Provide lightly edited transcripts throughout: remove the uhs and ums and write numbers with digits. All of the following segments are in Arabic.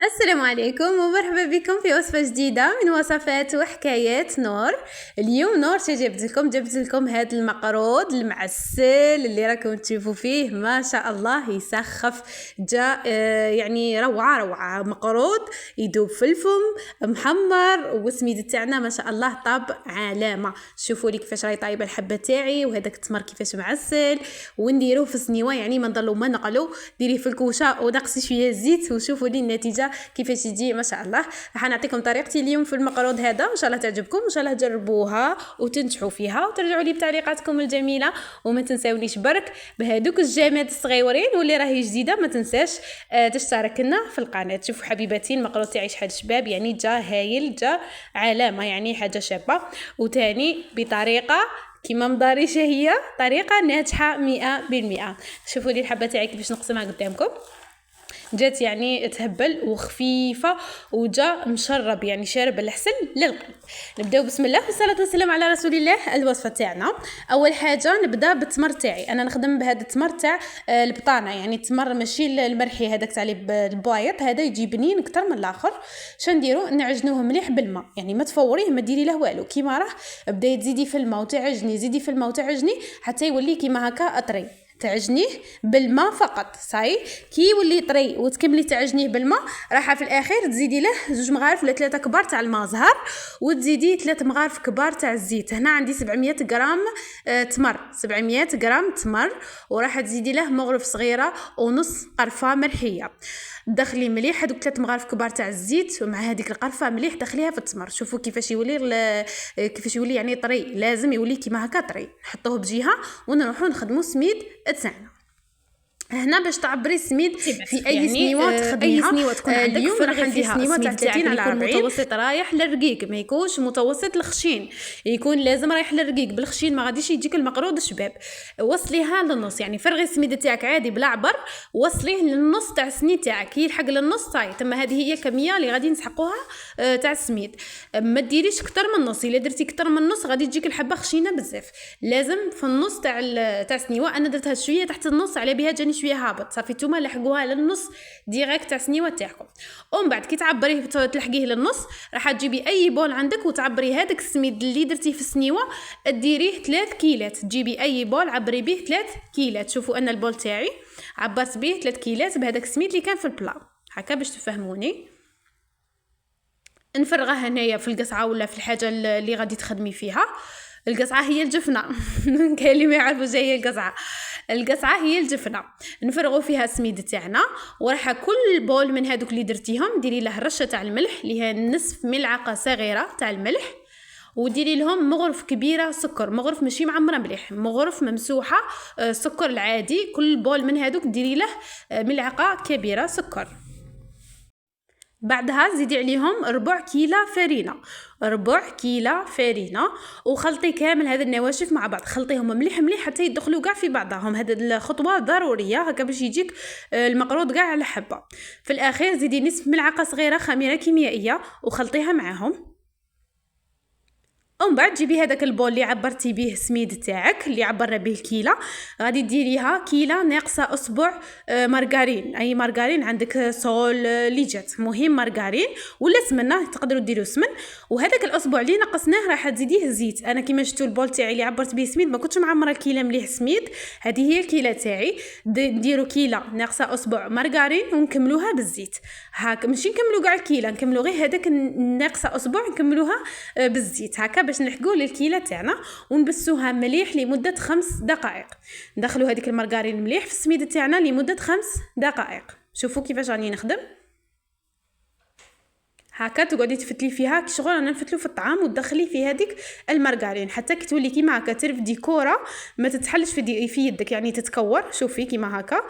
السلام عليكم ومرحبا بكم في وصفة جديدة من وصفات وحكايات نور. اليوم نور جبت لكم هذا المقرود المعسل اللي راكم تشوفوا فيه ما شاء الله يسخف. جاء يعني روعة مقرود يدوب في الفم محمر، والسميد تاعنا ما شاء الله طاب علامة. شوفوا لي كيفاش راهي طايبة الحبة تاعي، وهذاك التمر كيفاش معسل، ونديروه في السنيوة يعني ما نضلوا ما نقلو. ديريه في الكوشة ونقصي شوية زيت وشوفوا لي النتيجة كيفاش يجي ما شاء الله. راح نعطيكم طريقتي اليوم في المقرود هذا، ان شاء الله تعجبكم، ان شاء الله تجربوها وتنجحوا فيها وترجعوا لي بتعليقاتكم الجميله. وما تنساونيش برك بهذوك الجامد الصغيورين، واللي راهي جديده ما تنساش تشترك لنا في القناه. شوفوا حبيباتي المقرود تاعي شحال شباب، يعني جا هايل، جا علامه، يعني حاجه شابه. وتاني بطريقه كيما مداريشه، هي طريقه ناجحه 100%. شوفوا لي الحبه تاعي كيفاش نقسمها قدامكم، جات يعني تهبل وخفيفه وجا مشرب، يعني شارب الحسن للقلب. نبداو بسم الله والصلاه والسلام على رسول الله. الوصفه تاعنا اول حاجه نبدا بالتمر تاعي. انا نخدم بهذا التمر تاع البطانه، يعني التمر ماشي المرحي هذاك تاع البوايط، هذا يجي بنين اكثر من الاخر. شنديرو نعجنوه مليح بالماء، يعني ما تفوريه ما ديري له والو، كيما راه بداي تزيدي في الماء وتعجني، زيدي في الماء وتعجني حتى يولي كيما هكا اطري. تعجنيه بالماء فقط صاي. كي يولي طري وتكملي تعجنيه بالماء، راح في الاخير تزيدي له 2 مغارف ولا 3 كبار تاع الماء زهر، وتزيدي 3 مغارف كبار تاع الزيت. هنا عندي 700 غرام تمر، 700 غرام تمر، وراح تزيدي له مغرف صغيره ونص قرفه مرحيه. دخلي مليح هذوك 3 مغارف كبار تاع الزيت مع هذيك القرفه مليح، دخليها في التمر. شوفوا كيفاش يولي يعني طري، لازم يولي كيما هكا طري. نحطوه بجهه ونروحوا نخدموا سميد تاعنا. هنا باش تعبري السميد في اي يعني سنيوه تخدميها، اي سنيوه تكون عندك، اليوم راح ندير سنيوه تاع 30 على 40. متوسط رايح للرقيق، ما يكونش متوسط للخشين، يكون لازم رايح للرقيق. بالخشين ما غاديش يجيك المقرود شباب. وصليها للنص، يعني فرغي السميد تاعك عادي بلا عبر، وصليه للنص تاع السنيد تاعك، يلحق للنص صاي. تما هذه هي الكميه اللي غادي نسحقوها تاع السميد. ما ديريش اكثر من النص، الا درتي اكثر من النص غادي تجيك الحبه خشينه بزاف. لازم في النص تاع السنيوه. انا درتها شويه تحت النص على بها جاني شويه هابط، صافي نتوما لحقوها للنص ديريكت تاع السنيوه تاعكم. ومن بعد كي تعبريه تلحقيه للنص، راح تجيبي اي بول عندك وتعبري هذاك السميد اللي درتيه في السنيوه، ديريه 3 كيلات. تجيبي اي بول عبري به 3 كيلات. شوفوا انا البول تاعي عبرت به 3 كيلات بهذاك السميد اللي كان في البلا، هكا باش تفهموني. نفرغها هنايا في القصعه ولا في الحاجه اللي غادي تخدمي فيها. القصعه هي الجفنه كاين اللي ما يعرفوا هي القصعه هي الجفنه. نفرغوا فيها السميد تاعنا، وراح كل بول من هذوك اللي درتيهم ديري له رشه تاع الملح اللي هي نصف ملعقه صغيره تاع الملح، وديري لهم مغرف كبيره سكر، مغرف ماشي معمره مليح، مغرف ممسوحه سكر العادي. كل بول من هذوك ديري له ملعقه كبيره سكر. بعدها زيدي عليهم 4 كيلو فرينه، 4 كيلو فرينه، وخلطي كامل هذه النواشف مع بعض. خلطيهم مليح مليح حتى يدخلوا كاع في بعضهم. هذه الخطوه ضروريه هكا باش يجيك المقرود كاع على حبه. في الاخير زيدي نصف ملعقه صغيره خميره كيميائيه وخلطيها معاهم. ومن بعد جيبي هذاك البول اللي عبرتي به السميد تاعك اللي عبرنا به الكيله، غادي ديريها كيله ناقصه اصبع مارغرين. اي مارغرين عندك سول اللي جات، مهم مارغرين ولا سمنه، تقدروا ديروا سمن. وهذاك الاصبع اللي نقصناه راح تزيديه زيت. انا كيما شفتوا البول تاعي اللي عبرت به السميد ما كنتش معمره الكيله مليح سميد، هذه هي الكيله تاعي. نديروا كيله ناقصه اصبع مارغرين ونكملوها بالزيت. هاك ماشي نكملوا كاع الكيله، نكملوا غير هذاك ناقصه اصبع نكملوها بالزيت هكا باش نلحقوا للكيله تاعنا. ونبسوها مليح لمده 5 دقائق. ندخلوا هذيك المارغرين مليح في السميد تاعنا لمده 5 دقائق. شوفوا كيفاش راني نخدم هكا، تقعدي تفتلي فيها كي شغل انا نفتلو في الطعام، وتدخلي في هذيك المارغرين حتى كي تولي كيما هكا ترفدي كوره ما تتحلش في يدك، يعني تتكور. شوفي كيما هكا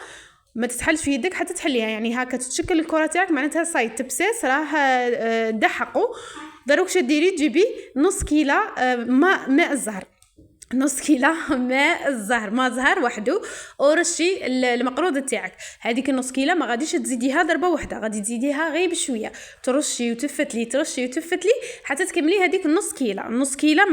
ما تتحلش في يدك حتى تحليها، يعني هكا تتشكل الكره تاعك، معناتها صاي تبساس راه دحقوا. دروك ديري تجيبي نص كيلو ماء الزهر. نص كيلو ماء الزهر، ما زهر وحده، ورشي المقروض تاعك. هذيك النص كيلو ما غاديش تزيديها ضربه واحده، غادي تزيديها غير بشويه، ترشي وتفتلي ترشي وتفتلي حتى تكملي هذيك النص كيلو. النص كيلو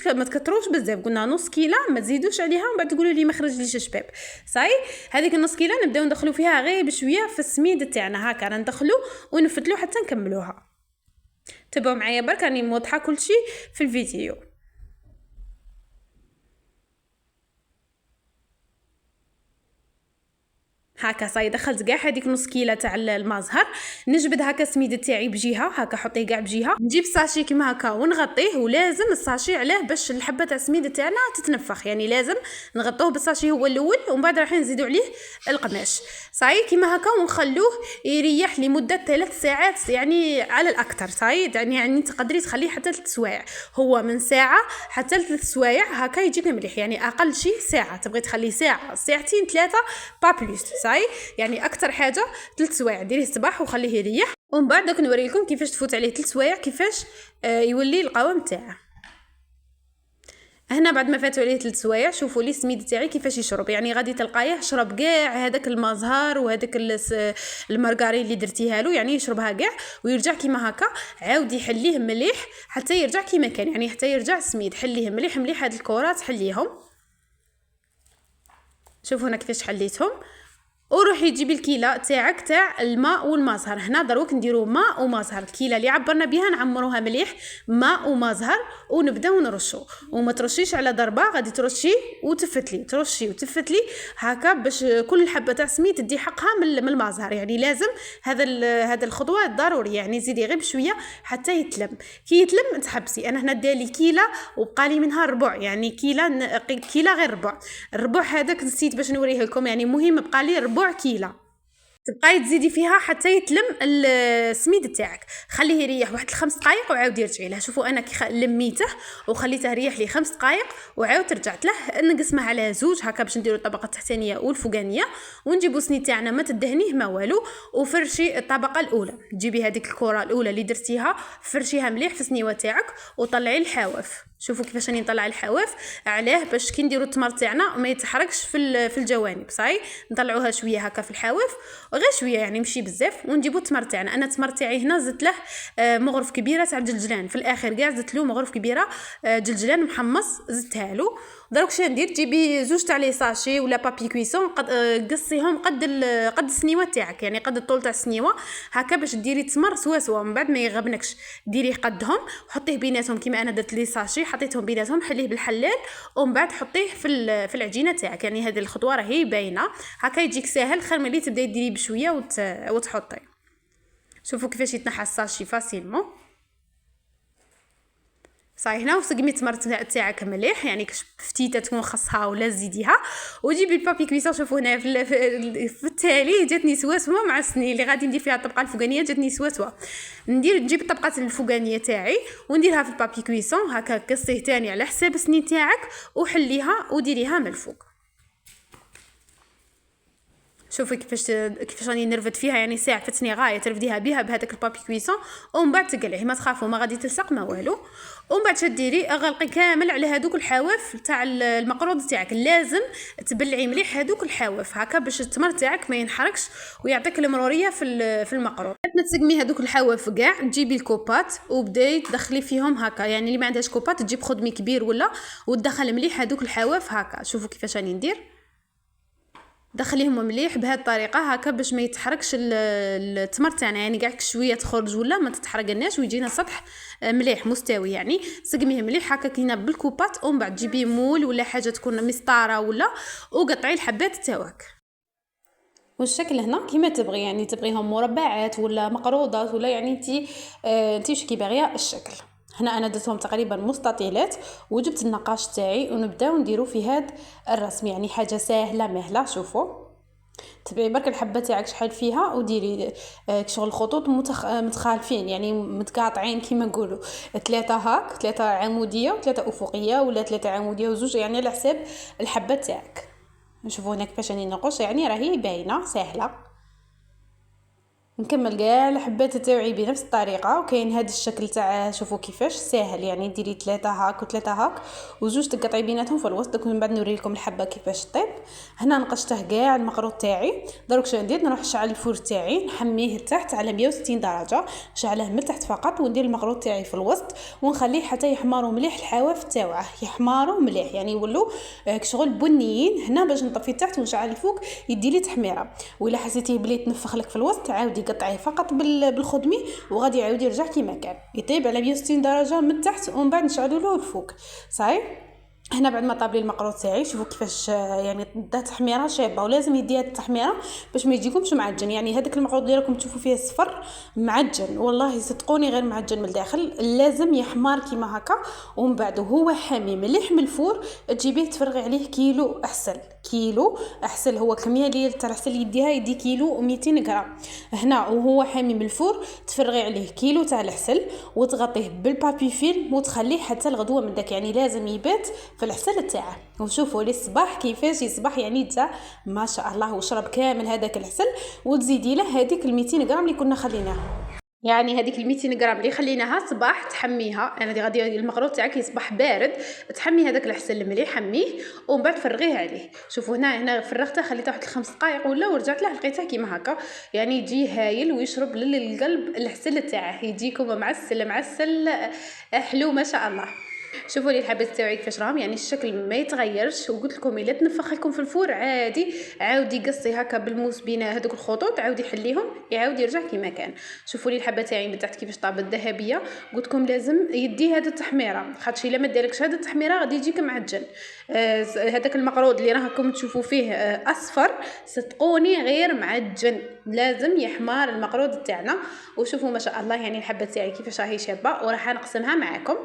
ما تكتروش بزاف، قلنا نص كيلو ما تزيدوش عليها ومن بعد تقولوا لي ما خرجليش شباب. صاي هذيك النص كيلو نبداو ندخلوا فيها غير بشويه في السميد تاعنا، هكا ندخلوا ونفتلوا حتى نكملوها. تبعوا معايا برك راني موضحه كل شيء في الفيديو. هكا صاي دخلت كاع هذيك نص كيله تاع المزهر. نجبد هكا السميد تاعي بجهه، هكا حطيه كاع بجهه، نجيب ساشي كيما هكا ونغطيه. ولازم الساشي عليه باش الحبه تاع السميد تاعنا تتنفخ، يعني لازم نغطوه بالساشي هو الاول ومن بعد راح نزيدوا عليه القماش. صاي كيما هكا ونخلوه يريح لمده 3 ساعات يعني على الاكثر. صاي يعني تقدري تخليه حتى 3 سوايع، هو من ساعه حتى 3 سوايع هكا يجيك مليح. يعني اقل شيء ساعه، تبغي تخليه ساعه ساعتين 3 با بلوس. يعني اكثر حاجه 3 سوايع، ديريه الصباح وخليه يريح ومن بعد دوك نوري لكم كيفاش تفوت عليه 3 سوايع كيفاش يولي القوام تاعه. هنا بعد ما فاتوا عليه 3 سوايع شوفوا لي السميد تاعي كيفاش يشرب. يعني غادي تلقايه شرب كاع هذاك المزهر وهذاك المارغرين اللي درتيها له، يعني يشربها كاع ويرجع كيما هكا. عاودي يحليه مليح حتى يرجع كيما كان، يعني حتى يرجع السميد. حليه مليح مليح هاد الكرات حليهم. شوفوا هنا كيفاش حليتهم. وروحي تجيبي الكيله تاعك تاع الماء والمزهر. هنا دروك نديرو ماء ومزهر، الكيله اللي عبرنا بها نعمروها مليح ماء ومزهر ونبداو نرشو. وما ترشيش على ضربه، غادي ترشي وتفتلي ترشي وتفتلي هكا باش كل حبه تاع سميد تدي حقها من المزهر. يعني لازم هذا الخطوه ضروري، يعني زيدي غير بشويه حتى يتلم. كي يتلم تحبسي. انا هنا دالي كيله وبقى لي منها ربع، يعني كيله غير ربع. الربع هذاك نسيت باش نوريه لكم، يعني مهم بقى لي ربع كيلة. تبقاي تزيدي فيها حتى يتلم السميد تاعك. خليه يريح واحد 5 دقائق وعاودي رجعي له. شوفوا انا كي لميته وخليته يريح لي 5 دقائق وعاودت رجعت له. نقسمه على زوج هكا باش نديروا الطبقه التحتانيه والفوقانيه. ونجيبوا سنيد تاعنا ما تدهنيه ما والو، وفرشي الطبقه الاولى. تجيبي هذيك الكره الاولى اللي درتيها فرشيها مليح في السنيوه تاعك وطلعي الحواف. شوفوا كيفاش راني نطلع الحواف عليه باش كي نديروا التمر تاعنا ما يتحركش في الجوانب. صاي نطلعوها شويه هكا في الحواف غير شويه، يعني ماشي بزاف. ونجيبوا التمر تاعنا. انا التمر تاعي هنا زدت له مغرف كبيره تاع جلجلان في الاخر كاع، زدت له مغرف كبيره جلجلان محمص زدتها له. دروك شنو ندير؟ تجيبي زوج تاع لي ساشي ولا بابي كويسون قصيهم قد السنيوه تاعك، يعني قد الطول تاع السنيوه هكا باش ديري التمر سوا من بعد ما يغبنكش. ديريه قدهم وحطيه بيناتهم كيما انا درت لي ساشي، حطيتهم بيناتهم حليه بالحلال ومن بعد حطيه في العجينه تاعك. يعني هذه الخطوه راهي باينه هكا يجيك ساهل، خير ملي تبداي ديري بشويه وتحطي. شوفوا كيفاش يتنحى الساشي فاسيلمون. صاي هنا وسقمي التمر تاعك مليح، يعني فتيته تكون خصها ولا زيديها. وجيبي البابي كويسون. شوفوا هنا في التالي جاتني سواسوه مع السنين اللي غادي ندير فيها الطبقه الفوقانيه، جاتني سواسوه. نجيب الطبقه الفوقانيه تاعي ونديرها في البابي كويسون هكا، قصيه تاني على حساب السنين تاعك وحليها وديريها من الفوق. شوفي كيفاش راني نرفد فيها، يعني ساعه فتني غايه ترفديها بها بهذاك البابي كويسون ومن بعد تقلعيه. ما تخافوا ما غادي تلصق ما والو. ومن بعد شديري اغلقي كامل على هذوك الحواف تاع المقروض تاعك. لازم تبلعي مليح هذوك الحواف هكا باش التمر تاعك ما ينحرقش ويعطيك المروريه في المقروض. ما تسقمي هذوك الحواف كاع تجيبي الكوبات وبداي تدخلي فيهم هكا. يعني اللي ما عندهاش كوبات تجيب خدمي كبير ولا وتدخل مليح هذوك الحواف هكا. شوفوا كيفاش راني ندير، دخليهم مليح بهذه الطريقه هكا باش ما يتحركش التمر تاعنا. يعني كاع شويه تخرج ولا ما تتحرقناش ويجينا سطح مليح مستوي. يعني سقميه مليح هكا كينا بالكوبات ومن بعد جيبي مول ولا حاجه تكون مسطاره ولا وقطعي الحبات تاعك. والشكل هنا كيما تبغي، يعني تبغيهم مربعات ولا مقروضات ولا يعني انتي واش كي باغيه الشكل. هنا انا درتهم تقريبا مستطيلات وجبت النقاش تاعي ونبداو نديرو في هذا الرسم. يعني حاجه سهله مهله. شوفوا تبعي برك الحبه تاعك شحال فيها وديري شغل خطوط متخالفين، يعني متقاطعين كيما نقولوا 3 هاك، 3 عموديه و3 افقيه ولا 3 عموديه وزوج، يعني على حساب الحبه تاعك. نشوفوا هنا كيفاش راني نقص، يعني راهي باينه سهله. نكمل كاع الحبات تاوعي بنفس الطريقه. وكاين هذا الشكل تاع شوفوا كيفاش ساهل، يعني ديري 3 هاك و3 هاك وزوج تقطعي بيناتهم في الوسط. دوك من بعد نوري لكم الحبه كيفاش طيب. هنا نقشته كاع المقروط تاعي. دروك شنو ندير؟ نروح نشعل الفور تاعي نحميه لتحت على 160 درجه، نشعله من تحت فقط، وندير المقروط تاعي في الوسط ونخليه حتى يحمروا مليح الحواف تاوعه، يحمروا مليح يعني يولوا كشغل بنيين. هنا باش نطفي تحت ونشعل الفوق يدي لي تحميره. ولا حسيتيه بلي تنفخ لك في الوسط عاودي قطعيه فقط بالخدمي وغادي يعاود يرجع كيما كان، يطيب على 160 درجه من تحت ومن بعد نشعلوا له الفوق. صاي هنا بعد ما طاب لي المقروط تاعي شوفوا كيفاش يعني دا تحميره شابه، ولازم يديها التحميره باش ما يجيكمش معجن. يعني هذاك المقروط اللي راكم تشوفوا فيه صفر معجن، والله صدقوني غير معجن من الداخل، لازم يحمر كيما هكا. ومن بعد وهو حامي مليح من الفور تجيبيه تفرغي عليه كيلو عسل. كيلو عسل هو كميه اللي تاع العسل يديها يدي كيلو و200 غرام. هنا وهو حامي من الفور تفرغي عليه كيلو تاع العسل وتغطيه بالبابي فيلم وتخليه حتى الغدوه من داك، يعني لازم يبات في العسل تاعه. وشوفوا لي الصباح كيفاش يصبح يعني تا ما شاء الله، وشرب كامل هذاك العسل. وتزيدي له هذيك 200 غرام اللي كنا خليناها، يعني هذيك 200 غرام اللي خليناها صباح تحميها. يعني غادي المقروط تاعك يصبح بارد، تحمي هذاك العسل المليح حميه ومن بعد فرغيه عليه. شوفوا هنا فرغته خليته واحد 5 دقائق ولا، ورجعت له لقيته كيما هكا، يعني يجي هايل ويشرب للقلب العسل تاعه، يجيكم معسل حلو ما شاء الله. شوفوا لي الحبات تاعي كيفاش راهم، يعني الشكل ما يتغيرش. وقلت لكم الا تنفخ لكم في الفور عادي عاودي قصي هكا بالموس بين هذوك الخطوط، عاودي حليهم يعاود يرجع كما كان. شوفوا لي الحبه تاعي من تحت كيفاش طابت ذهبيه. قلت لكم لازم يدي هذه التحميره، خاطش الا ما داركش هذه التحميره غادي يجيك معجن. هذاك المقروض اللي راكم تشوفوا فيه اصفر صدقوني غير معجن، لازم يحمر المقروض تاعنا. وشوفوا ما شاء الله يعني الحبه تاعي كيفاش راهي شابه، وراح نقسمها معكم.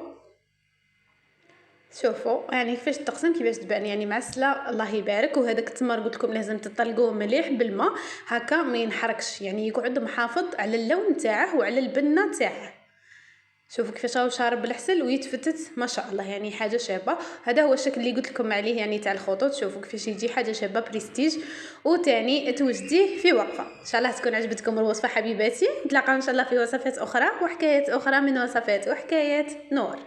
شوفوا يعني كيفاش تقسم كيفاش تبان يعني معسله الله يبارك. وهذاك التمر قلت لكم لازم تطلقوه مليح بالماء هكا ما ينحرقش، يعني يقعد محافظ على اللون تاعه وعلى البنه تاعه. شوفوا كيفاش راهو شارب بالعسل ويتفتت ما شاء الله، يعني حاجه شابه. هذا هو الشكل اللي قلت لكم عليه يعني تاع الخطوط. شوفوا كيفاش يجي حاجه شابه بريستيج، وتاني توجديه في وقفه. ان شاء الله تكون عجبتكم الوصفه حبيباتي. نتلاقاو ان شاء الله في وصفات اخرى وحكايات اخرى من وصفات وحكايات نور.